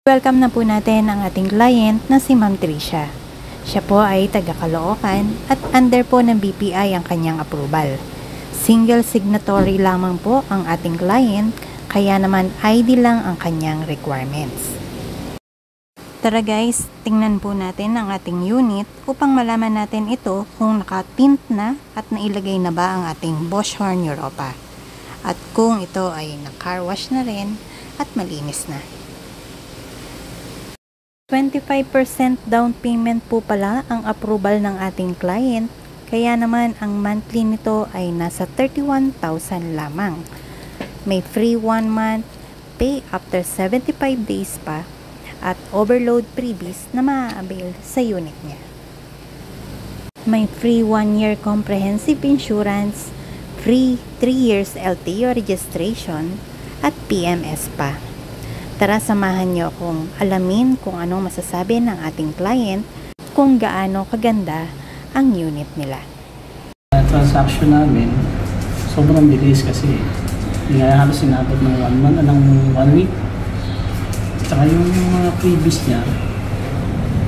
Welcome na po natin ang ating client na si Ma'am Tricia. Siya po ay taga Caloocan at under po ng BPI ang kanyang approval. Single signatory lamang po ang ating client, kaya naman ID lang ang kanyang requirements. Tara guys, tingnan po natin ang ating unit upang malaman natin ito kung nakatint na at nailagay na ba ang ating Bosch Horn Europa. At kung ito ay na-car wash na rin at malinis na. 25% down payment po pala ang approval ng ating client, kaya naman ang monthly nito ay nasa 31,000 lamang. May free 1 month, pay after 75 days pa, at overload freebies na ma-avail sa unit niya. May free 1-year comprehensive insurance, free 3 years LTO registration, at PMS pa. Tara, samahan niyo akong alamin kung anong masasabi ng ating client kung gaano kaganda ang unit nila. Transaction namin, sobrang bilis kasi halos sinabot ng 1 month, ng 1 week. Tsaka yung mga freebies niya,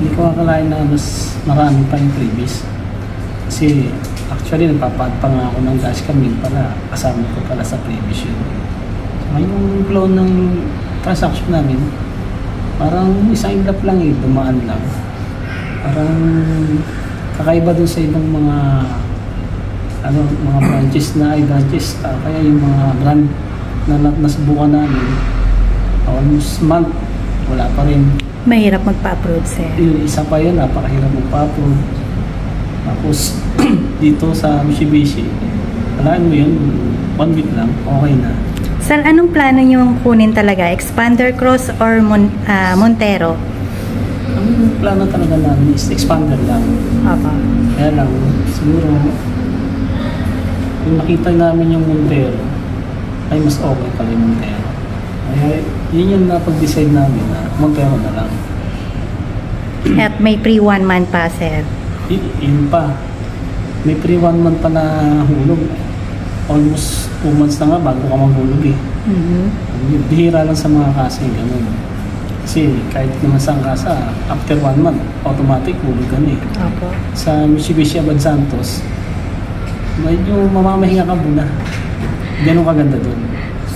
hindi ko akalain na mas marami pa yung freebies. Kasi actually nagpapad pa nga ako ng dash cam para kasama ko pala sa freebies yun. Tsaka yung flow ng transaction namin, parang isang iglap lang dumaan lang. Parang kakaiba dun sa ibang mga mga branches kaya yung mga brand na nasubukan namin, almost month, wala pa rin. Mahirap magpa-upload sir. Isa pa yun, napakahirap magpa-upload. Tapos dito sa Mitsubishi, alaan mo yun, 1 week lang, okay na. Sir, anong plano nyo kunin talaga? Expander Cross or Montero? Ang plano talaga namin is expander lang. Opo. Kaya lang, siguro, yung nakita namin yung Montero, ay mas okay pala yung Montero. Kaya yun yung napag-decide namin na Montero na lang. At may free 1 month pa, sir? Yun pa. May free 1 month pa na hulog. Almost 2 months na nga bago ka maghulog eh. Bihira lang sa mga kasa yung ganun. Kasi kahit naman sa kasa, after 1 month, automatic hulog ka na eh. Opo. Sa Mitsubishi Abad Santos, medyo mamamahinga ka muna. Ganun kaganda dun.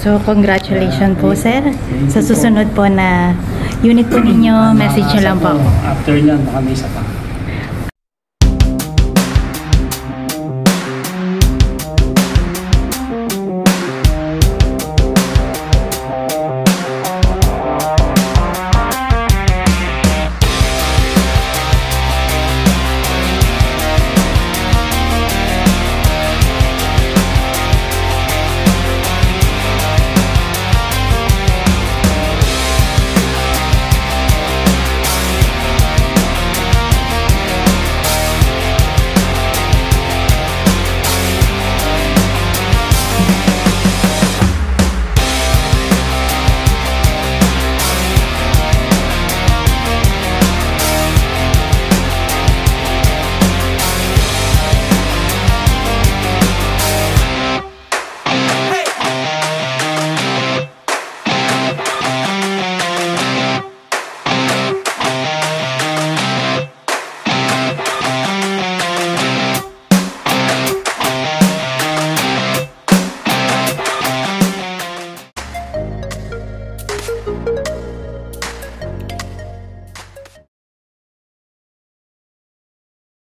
So, congratulations po, sir. Sa susunod po na unit po ninyo, message nyo lang po. After nyan, baka may isa pa.